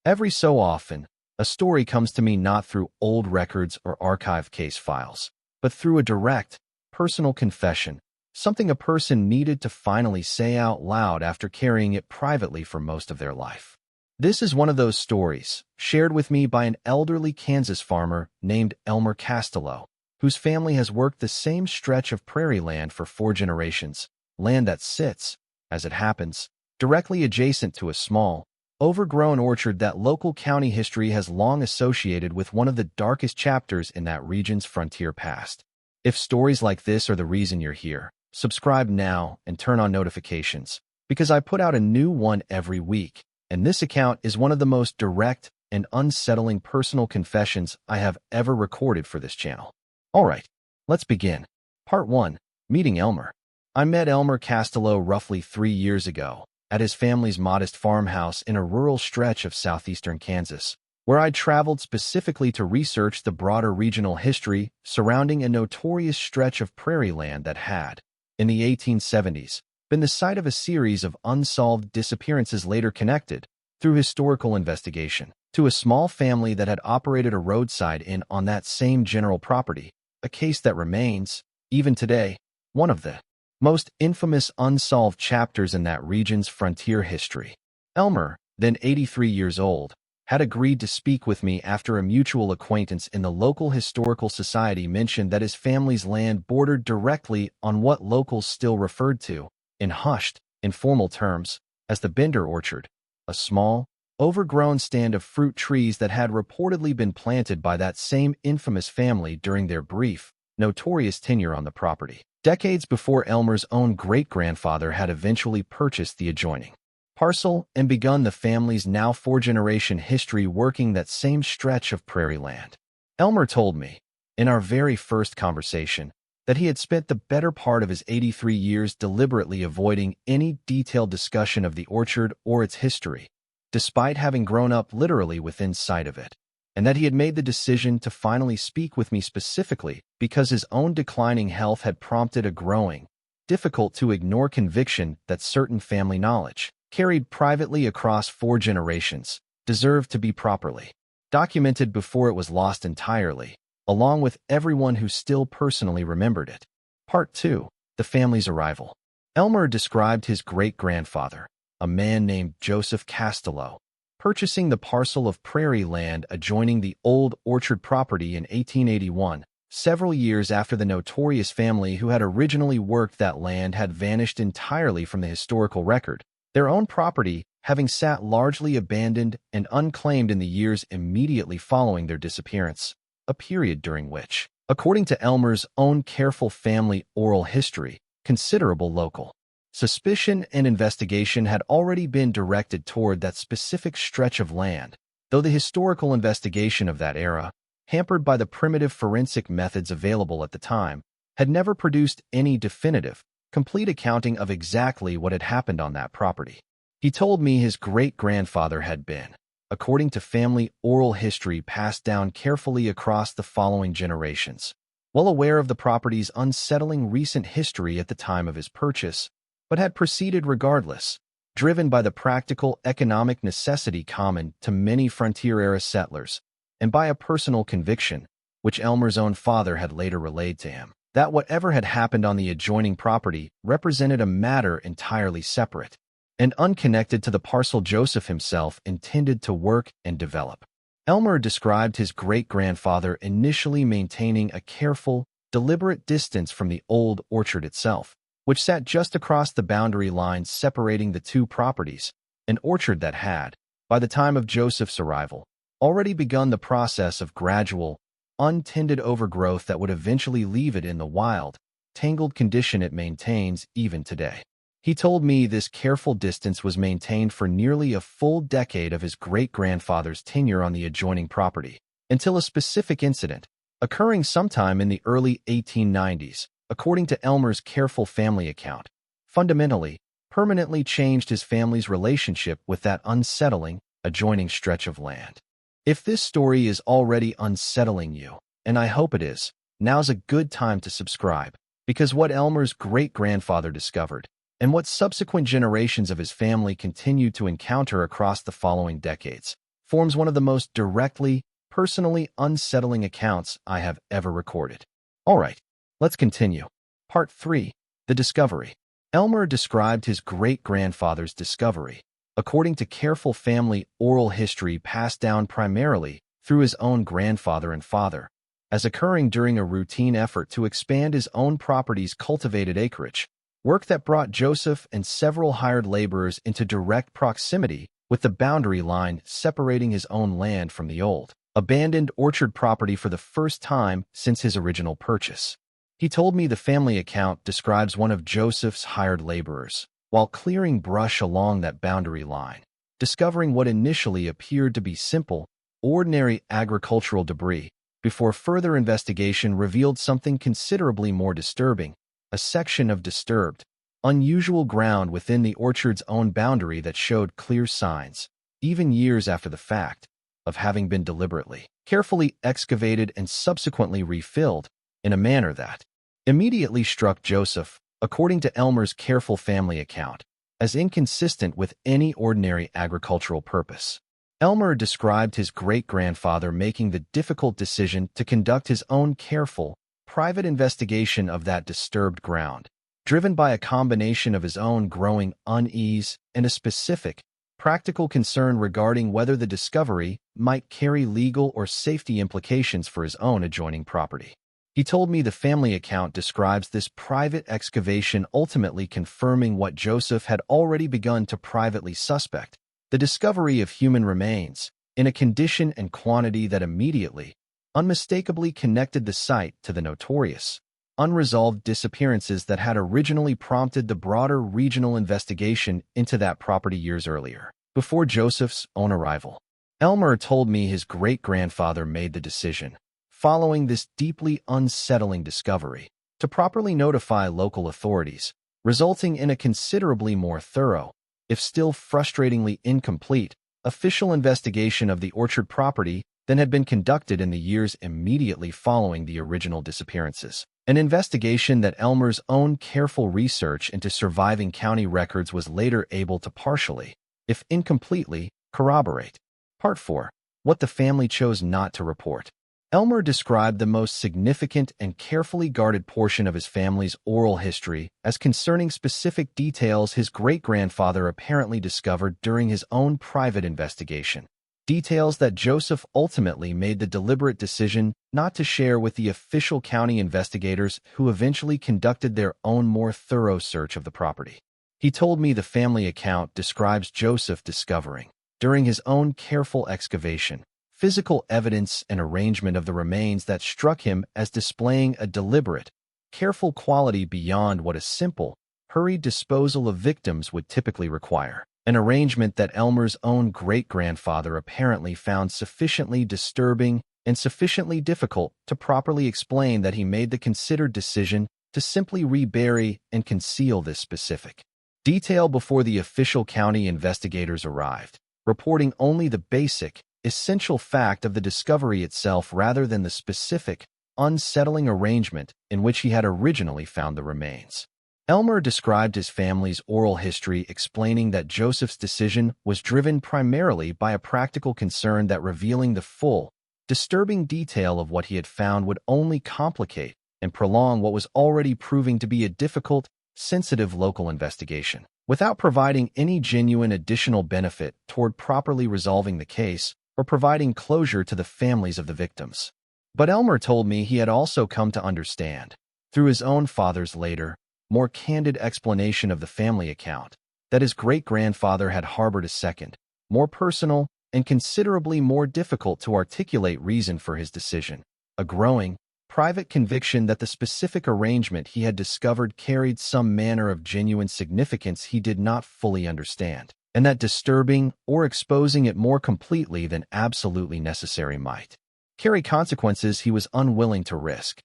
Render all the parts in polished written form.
Every so often, a story comes to me not through old records or archive case files, but through a direct, personal confession, something a person needed to finally say out loud after carrying it privately for most of their life. This is one of those stories, shared with me by an elderly Kansas farmer named Elmer Castello, whose family has worked the same stretch of prairie land for 4 generations, land that sits, as it happens, directly adjacent to a small, overgrown orchard that local county history has long associated with one of the darkest chapters in that region's frontier past. If stories like this are the reason you're here, subscribe now and turn on notifications, because I put out a new one every week, and this account is one of the most direct and unsettling personal confessions I have ever recorded for this channel. Alright, let's begin. Part 1. Meeting Elmer. I met Elmer Castello roughly 3 years ago at his family's modest farmhouse in a rural stretch of southeastern Kansas, where I traveled specifically to research the broader regional history surrounding a notorious stretch of prairie land that had, in the 1870s, been the site of a series of unsolved disappearances later connected, through historical investigation, to a small family that had operated a roadside inn on that same general property, a case that remains, even today, one of the most infamous unsolved chapters in that region's frontier history. Elmer, then 83 years old, had agreed to speak with me after a mutual acquaintance in the local historical society mentioned that his family's land bordered directly on what locals still referred to, in hushed, informal terms, as the Bender Orchard, a small, overgrown stand of fruit trees that had reportedly been planted by that same infamous family during their brief, notorious tenure on the property, decades before Elmer's own great-grandfather had eventually purchased the adjoining parcel and begun the family's now 4-generation history working that same stretch of prairie land. Elmer told me, in our very first conversation, that he had spent the better part of his 83 years deliberately avoiding any detailed discussion of the orchard or its history, despite having grown up literally within sight of it, and that he had made the decision to finally speak with me specifically because his own declining health had prompted a growing, difficult-to-ignore conviction that certain family knowledge, carried privately across 4 generations, deserved to be properly documented before it was lost entirely, along with everyone who still personally remembered it. Part 2. The family's arrival. Elmer described his great-grandfather, a man named Joseph Castello, purchasing the parcel of prairie land adjoining the old orchard property in 1881, several years after the notorious family who had originally worked that land had vanished entirely from the historical record, their own property having sat largely abandoned and unclaimed in the years immediately following their disappearance, a period during which, according to Elmer's own careful family oral history, considerable local suspicion and investigation had already been directed toward that specific stretch of land, though the historical investigation of that era, hampered by the primitive forensic methods available at the time, had never produced any definitive, complete accounting of exactly what had happened on that property. He told me his great-grandfather had been, according to family oral history passed down carefully across the following generations, well aware of the property's unsettling recent history at the time of his purchase, but had proceeded regardless, driven by the practical economic necessity common to many frontier-era settlers, and by a personal conviction, which Elmer's own father had later relayed to him, that whatever had happened on the adjoining property represented a matter entirely separate and unconnected to the parcel Joseph himself intended to work and develop. Elmer described his great-grandfather initially maintaining a careful, deliberate distance from the old orchard itself, which sat just across the boundary line separating the two properties, an orchard that had, by the time of Joseph's arrival, already begun the process of gradual, untended overgrowth that would eventually leave it in the wild, tangled condition it maintains even today. He told me this careful distance was maintained for nearly a full decade of his great-grandfather's tenure on the adjoining property, until a specific incident, occurring sometime in the early 1890s, according to Elmer's careful family account, fundamentally, permanently changed his family's relationship with that unsettling, adjoining stretch of land. If this story is already unsettling you, and I hope it is, now's a good time to subscribe, because what Elmer's great-grandfather discovered, and what subsequent generations of his family continued to encounter across the following decades, forms one of the most directly, personally unsettling accounts I have ever recorded. Alright, let's continue. Part 3. The Discovery. Elmer described his great-grandfather's discovery, according to careful family oral history passed down primarily through his own grandfather and father, as occurring during a routine effort to expand his own property's cultivated acreage, work that brought Joseph and several hired laborers into direct proximity with the boundary line separating his own land from the old, abandoned orchard property for the first time since his original purchase. He told me the family account describes one of Joseph's hired laborers, while clearing brush along that boundary line, discovering what initially appeared to be simple, ordinary agricultural debris, before further investigation revealed something considerably more disturbing, a section of disturbed, unusual ground within the orchard's own boundary that showed clear signs, even years after the fact, of having been deliberately, carefully excavated and subsequently refilled in a manner that immediately struck Joseph, according to Elmer's careful family account, as inconsistent with any ordinary agricultural purpose. Elmer described his great-grandfather making the difficult decision to conduct his own careful, private investigation of that disturbed ground, driven by a combination of his own growing unease and a specific, practical concern regarding whether the discovery might carry legal or safety implications for his own adjoining property. He told me the family account describes this private excavation ultimately confirming what Joseph had already begun to privately suspect, the discovery of human remains, in a condition and quantity that immediately, unmistakably connected the site to the notorious, unresolved disappearances that had originally prompted the broader regional investigation into that property years earlier, before Joseph's own arrival. Elmer told me his great-grandfather made the decision, following this deeply unsettling discovery, to properly notify local authorities, resulting in a considerably more thorough, if still frustratingly incomplete, official investigation of the orchard property than had been conducted in the years immediately following the original disappearances. An investigation that Elmer's own careful research into surviving county records was later able to partially, if incompletely, corroborate. Part 4. What the family chose not to report. Elmer described the most significant and carefully guarded portion of his family's oral history as concerning specific details his great-grandfather apparently discovered during his own private investigation. Details that Joseph ultimately made the deliberate decision not to share with the official county investigators who eventually conducted their own more thorough search of the property. He told me the family account describes Joseph discovering, during his own careful excavation, physical evidence and arrangement of the remains that struck him as displaying a deliberate, careful quality beyond what a simple, hurried disposal of victims would typically require. An arrangement that Elmer's own great-grandfather apparently found sufficiently disturbing and sufficiently difficult to properly explain that he made the considered decision to simply rebury and conceal this specific detail before the official county investigators arrived, reporting only the basic, essential fact of the discovery itself rather than the specific, unsettling arrangement in which he had originally found the remains. Elmer described his family's oral history explaining that Joseph's decision was driven primarily by a practical concern that revealing the full, disturbing detail of what he had found would only complicate and prolong what was already proving to be a difficult, sensitive local investigation, without providing any genuine additional benefit toward properly resolving the case or providing closure to the families of the victims. But Elmer told me he had also come to understand, through his own father's later, more candid explanation of the family account, that his great-grandfather had harbored a second, more personal and considerably more difficult to articulate reason for his decision, a growing, private conviction that the specific arrangement he had discovered carried some manner of genuine significance he did not fully understand, and that disturbing or exposing it more completely than absolutely necessary might carry consequences he was unwilling to risk.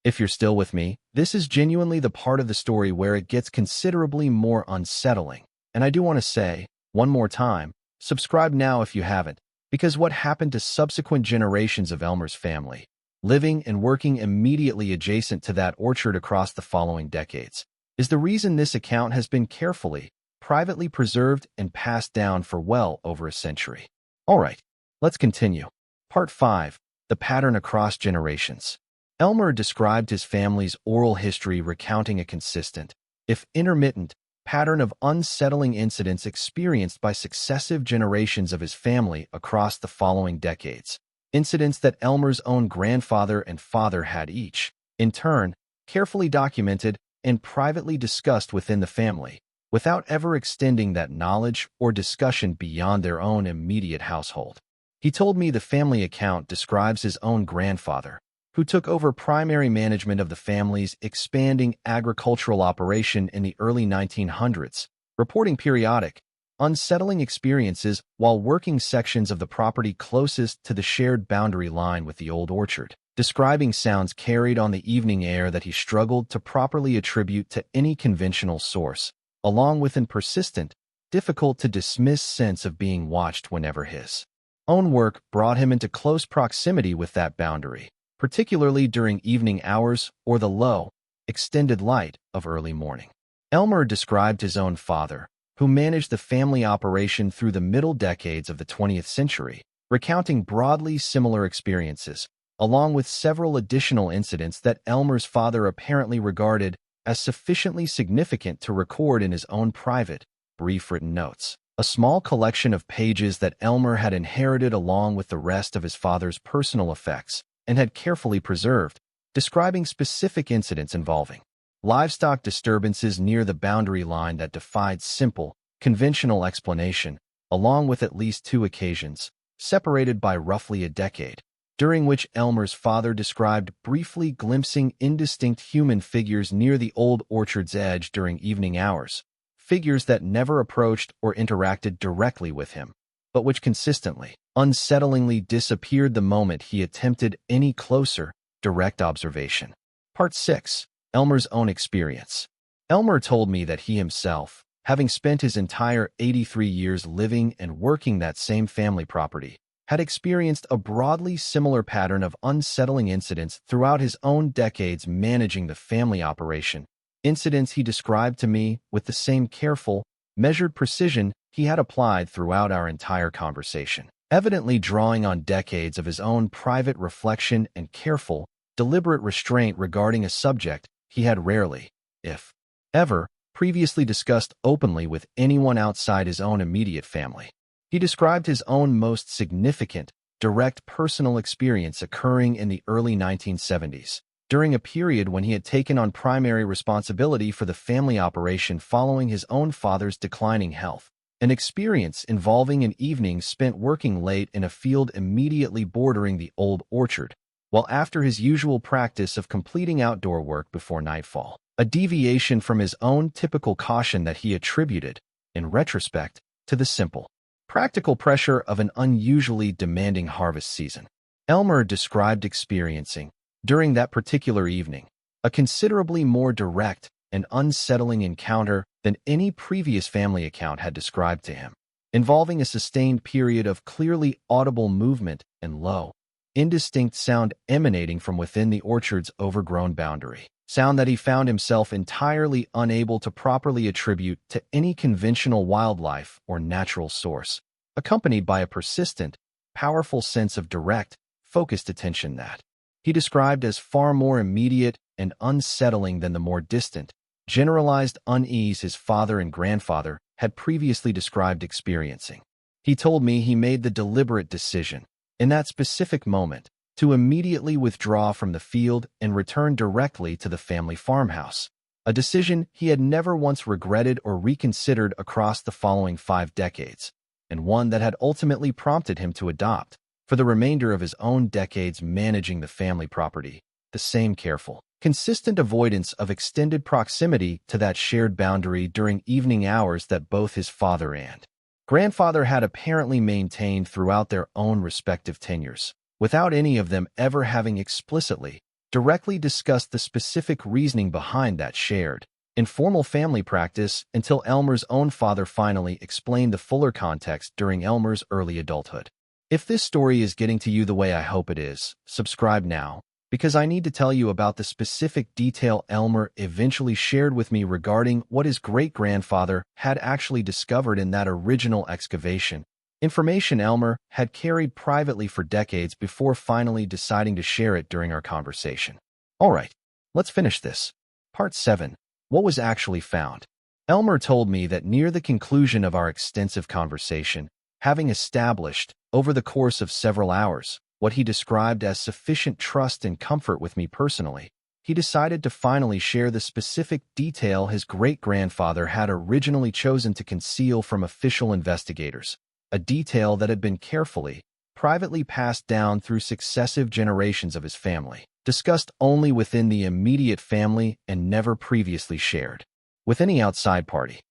If you're still with me, this is genuinely the part of the story where it gets considerably more unsettling. And I do want to say, one more time, subscribe now if you haven't, because what happened to subsequent generations of Elmer's family, living and working immediately adjacent to that orchard across the following decades, is the reason this account has been carefully, privately preserved and passed down for well over a century. All right, Let's continue. Part 5. The Pattern Across Generations. Elmer described his family's oral history recounting a consistent, if intermittent, pattern of unsettling incidents experienced by successive generations of his family across the following decades. Incidents that Elmer's own grandfather and father had each, in turn, carefully documented and privately discussed within the family, without ever extending that knowledge or discussion beyond their own immediate household. He told me the family account describes his own grandfather, who took over primary management of the family's expanding agricultural operation in the early 1900s, reporting periodic, unsettling experiences while working sections of the property closest to the shared boundary line with the old orchard, describing sounds carried on the evening air that he struggled to properly attribute to any conventional source, along with an persistent, difficult-to-dismiss sense of being watched whenever his own work brought him into close proximity with that boundary, particularly during evening hours or the low, extended light of early morning. Elmer described his own father, who managed the family operation through the middle decades of the 20th century, recounting broadly similar experiences, along with several additional incidents that Elmer's father apparently regarded as sufficiently significant to record in his own private, brief written notes. A small collection of pages that Elmer had inherited along with the rest of his father's personal effects and had carefully preserved, describing specific incidents involving livestock disturbances near the boundary line that defied simple, conventional explanation, along with at least 2 occasions, separated by roughly a decade, during which Elmer's father described briefly glimpsing indistinct human figures near the old orchard's edge during evening hours, figures that never approached or interacted directly with him, but which consistently, unsettlingly disappeared the moment he attempted any closer, direct observation. Part 6. Elmer's own experience. Elmer told me that he himself, having spent his entire 83 years living and working that same family property, had experienced a broadly similar pattern of unsettling incidents throughout his own decades managing the family operation, incidents he described to me with the same careful, measured precision he had applied throughout our entire conversation, evidently drawing on decades of his own private reflection and careful, deliberate restraint regarding a subject he had rarely, if ever, previously discussed openly with anyone outside his own immediate family. He described his own most significant, direct personal experience occurring in the early 1970s, during a period when he had taken on primary responsibility for the family operation following his own father's declining health, an experience involving an evening spent working late in a field immediately bordering the old orchard, while after his usual practice of completing outdoor work before nightfall, a deviation from his own typical caution that he attributed, in retrospect, to the simple, practical pressure of an unusually demanding harvest season. Elmer described experiencing, during that particular evening, a considerably more direct and unsettling encounter than any previous family account had described to him, involving a sustained period of clearly audible movement and low, indistinct sound emanating from within the orchard's overgrown boundary, sound that he found himself entirely unable to properly attribute to any conventional wildlife or natural source, accompanied by a persistent, powerful sense of direct, focused attention that he described as far more immediate and unsettling than the more distant, generalized unease his father and grandfather had previously described experiencing. He told me he made the deliberate decision, in that specific moment, to immediately withdraw from the field and return directly to the family farmhouse, a decision he had never once regretted or reconsidered across the following 5 decades, and one that had ultimately prompted him to adopt, for the remainder of his own decades managing the family property, the same careful, consistent avoidance of extended proximity to that shared boundary during evening hours that both his father and grandfather had apparently maintained throughout their own respective tenures, without any of them ever having explicitly, directly discussed the specific reasoning behind that shared, informal family practice until Elmer's own father finally explained the fuller context during Elmer's early adulthood. If this story is getting to you the way I hope it is, subscribe now, because I need to tell you about the specific detail Elmer eventually shared with me regarding what his great-grandfather had actually discovered in that original excavation, Information Elmer had carried privately for decades before finally deciding to share it during our conversation. All right, let's finish this. Part 7. What was actually found? Elmer told me that near the conclusion of our extensive conversation, having established, over the course of several hours, what he described as sufficient trust and comfort with me personally, he decided to finally share the specific detail his great-grandfather had originally chosen to conceal from official investigators, a detail that had been carefully, privately passed down through successive generations of his family, discussed only within the immediate family and never previously shared with any outside party.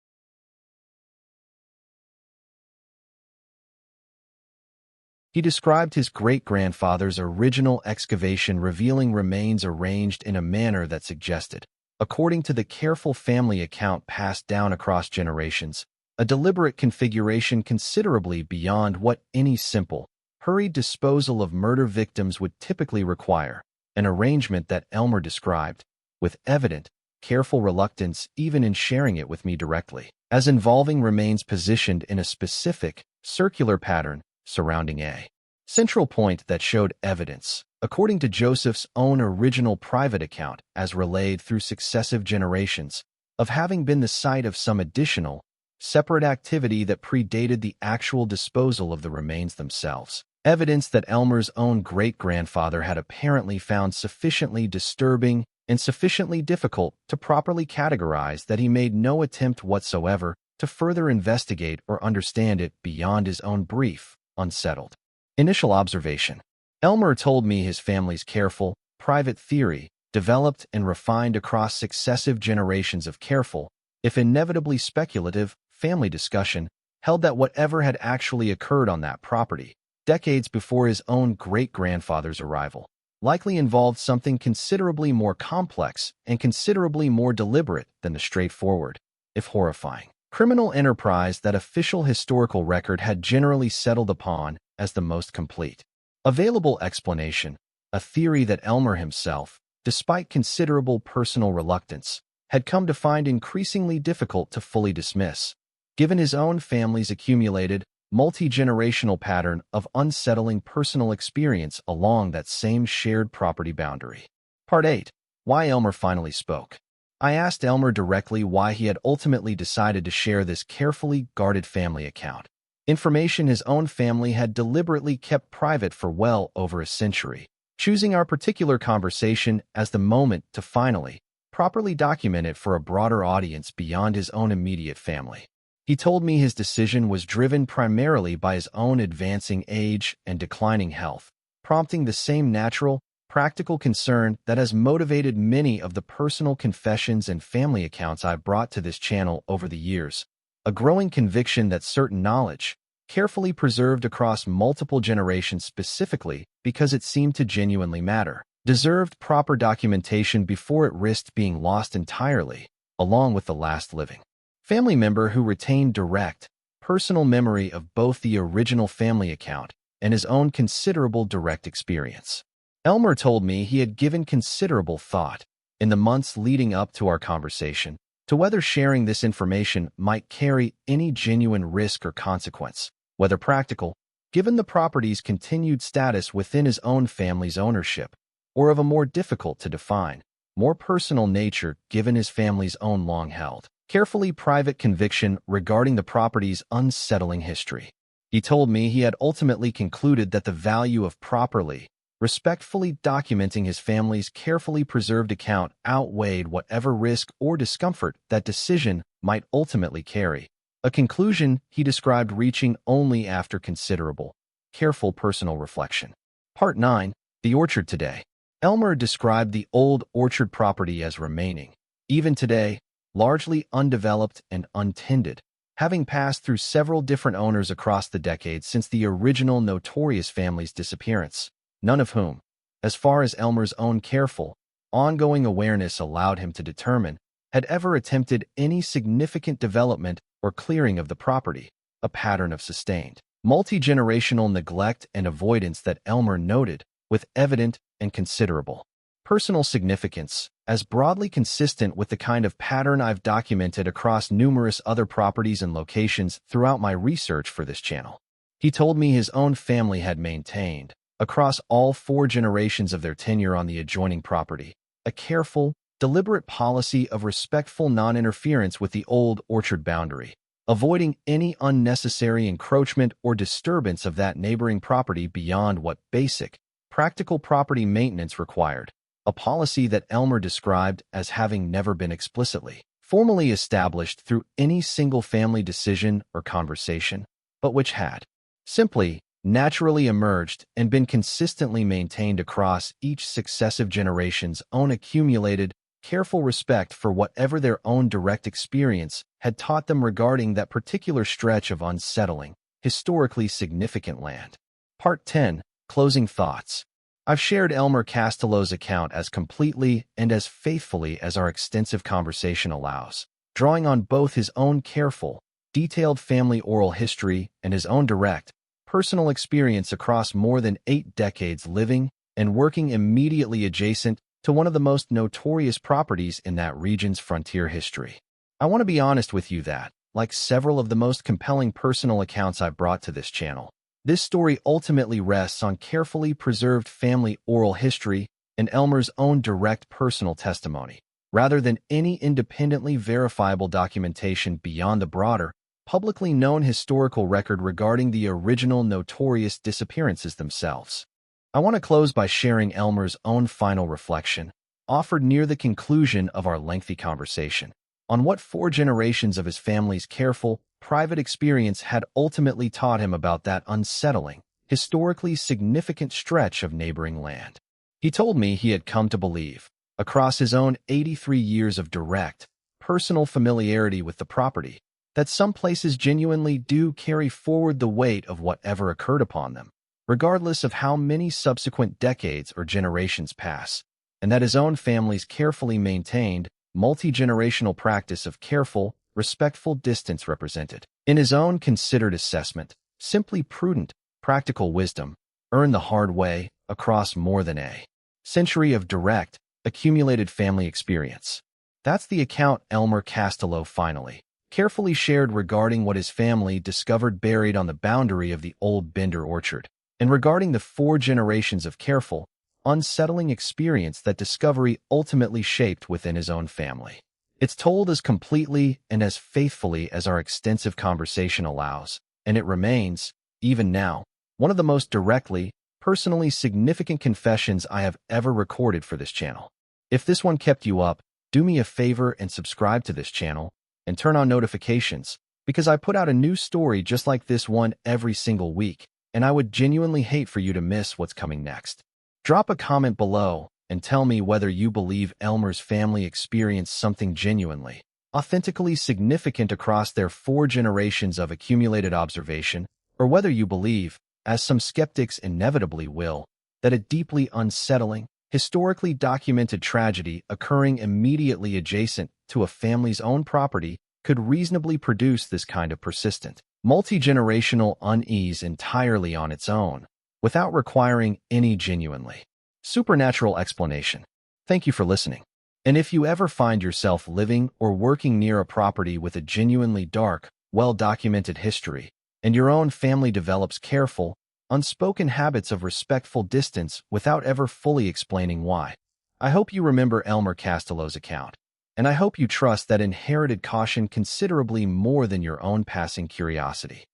He described his great-grandfather's original excavation revealing remains arranged in a manner that suggested, according to the careful family account passed down across generations, a deliberate configuration considerably beyond what any simple, hurried disposal of murder victims would typically require, an arrangement that Elmer described, with evident, careful reluctance even in sharing it with me directly, as involving remains positioned in a specific, circular pattern surrounding a central point that showed evidence, according to Joseph's own original private account as relayed through successive generations, of having been the site of some additional, separate activity that predated the actual disposal of the remains themselves. Evidence that Elmer's own great-grandfather had apparently found sufficiently disturbing and sufficiently difficult to properly categorize that he made no attempt whatsoever to further investigate or understand it beyond his own brief, unsettled initial observation. Elmer told me his family's careful, private theory, developed and refined across successive generations of careful, if inevitably speculative, family discussion, held that whatever had actually occurred on that property, decades before his own great-grandfather's arrival, likely involved something considerably more complex and considerably more deliberate than the straightforward, if horrifying, criminal enterprise that official historical record had generally settled upon as the most complete available explanation, a theory that Elmer himself, despite considerable personal reluctance, had come to find increasingly difficult to fully dismiss, given his own family's accumulated, multi-generational pattern of unsettling personal experience along that same shared property boundary. Part 8. Why Elmer finally spoke. I asked Elmer directly why he had ultimately decided to share this carefully guarded family account, information his own family had deliberately kept private for well over a century, choosing our particular conversation as the moment to finally, properly document it for a broader audience beyond his own immediate family. He told me his decision was driven primarily by his own advancing age and declining health, prompting the same natural, practical concern that has motivated many of the personal confessions and family accounts I've brought to this channel over the years, a growing conviction that certain knowledge, carefully preserved across multiple generations specifically because it seemed to genuinely matter, deserved proper documentation before it risked being lost entirely, along with the last living family member who retained direct, personal memory of both the original family account and his own considerable direct experience. Elmer told me he had given considerable thought, in the months leading up to our conversation, to whether sharing this information might carry any genuine risk or consequence, whether practical, given the property's continued status within his own family's ownership, or of a more difficult to define, more personal nature given his family's own long-held, carefully private conviction regarding the property's unsettling history. He told me he had ultimately concluded that the value of properly, respectfully documenting his family's carefully preserved account outweighed whatever risk or discomfort that decision might ultimately carry, a conclusion he described reaching only after considerable, careful personal reflection. Part 9. The Orchard Today. Elmer described the old orchard property as remaining, even today, largely undeveloped and untended, having passed through several different owners across the decades since the original notorious family's disappearance, none of whom, as far as Elmer's own careful, ongoing awareness allowed him to determine, had ever attempted any significant development or clearing of the property, a pattern of sustained, multi-generational neglect and avoidance that Elmer noted, with evident and considerable personal significance, as broadly consistent with the kind of pattern I've documented across numerous other properties and locations throughout my research for this channel. He told me his own family had maintained, across all 4 generations of their tenure on the adjoining property, a careful, deliberate policy of respectful non-interference with the old orchard boundary, avoiding any unnecessary encroachment or disturbance of that neighboring property beyond what basic, practical property maintenance required, a policy that Elmer described as having never been explicitly, formally established through any single family decision or conversation, but which had simply, naturally emerged and been consistently maintained across each successive generation's own accumulated, careful respect for whatever their own direct experience had taught them regarding that particular stretch of unsettling, historically significant land. Part 10. Closing Thoughts. I've shared Elmer Castello's account as completely and as faithfully as our extensive conversation allows, drawing on both his own careful, detailed family oral history and his own direct, personal experience across more than 8 decades living and working immediately adjacent to one of the most notorious properties in that region's frontier history. I want to be honest with you that, like several of the most compelling personal accounts I've brought to this channel, this story ultimately rests on carefully preserved family oral history and Elmer's own direct personal testimony, rather than any independently verifiable documentation beyond the broader, publicly known historical record regarding the original notorious disappearances themselves. I want to close by sharing Elmer's own final reflection, offered near the conclusion of our lengthy conversation, on what 4 generations of his family's careful, private experience had ultimately taught him about that unsettling, historically significant stretch of neighboring land. He told me he had come to believe, across his own 83 years of direct, personal familiarity with the property, that some places genuinely do carry forward the weight of whatever occurred upon them, regardless of how many subsequent decades or generations pass, and that his own family's carefully maintained, multi-generational practice of careful, respectful distance represented, in his own considered assessment, simply prudent, practical wisdom, earned the hard way across more than a century of direct, accumulated family experience. That's the account Elmer Castello finally, carefully shared regarding what his family discovered buried on the boundary of the old Bender orchard, and regarding the 4 generations of careful, unsettling experience that discovery ultimately shaped within his own family. It's told as completely and as faithfully as our extensive conversation allows, and it remains, even now, one of the most directly, personally significant confessions I have ever recorded for this channel. If this one kept you up, do me a favor and subscribe to this channel, and turn on notifications, because I put out a new story just like this one every single week, and I would genuinely hate for you to miss what's coming next. Drop a comment below and tell me whether you believe Elmer's family experienced something genuinely, authentically significant across their 4 generations of accumulated observation, or whether you believe, as some skeptics inevitably will, that a deeply unsettling, historically documented tragedy occurring immediately adjacent to a family's own property could reasonably produce this kind of persistent, multi-generational unease entirely on its own, without requiring any genuinely supernatural explanation. Thank you for listening. And if you ever find yourself living or working near a property with a genuinely dark, well-documented history, and your own family develops careful, unspoken habits of respectful distance without ever fully explaining why, I hope you remember Elmer Castello's account, and I hope you trust that inherited caution considerably more than your own passing curiosity.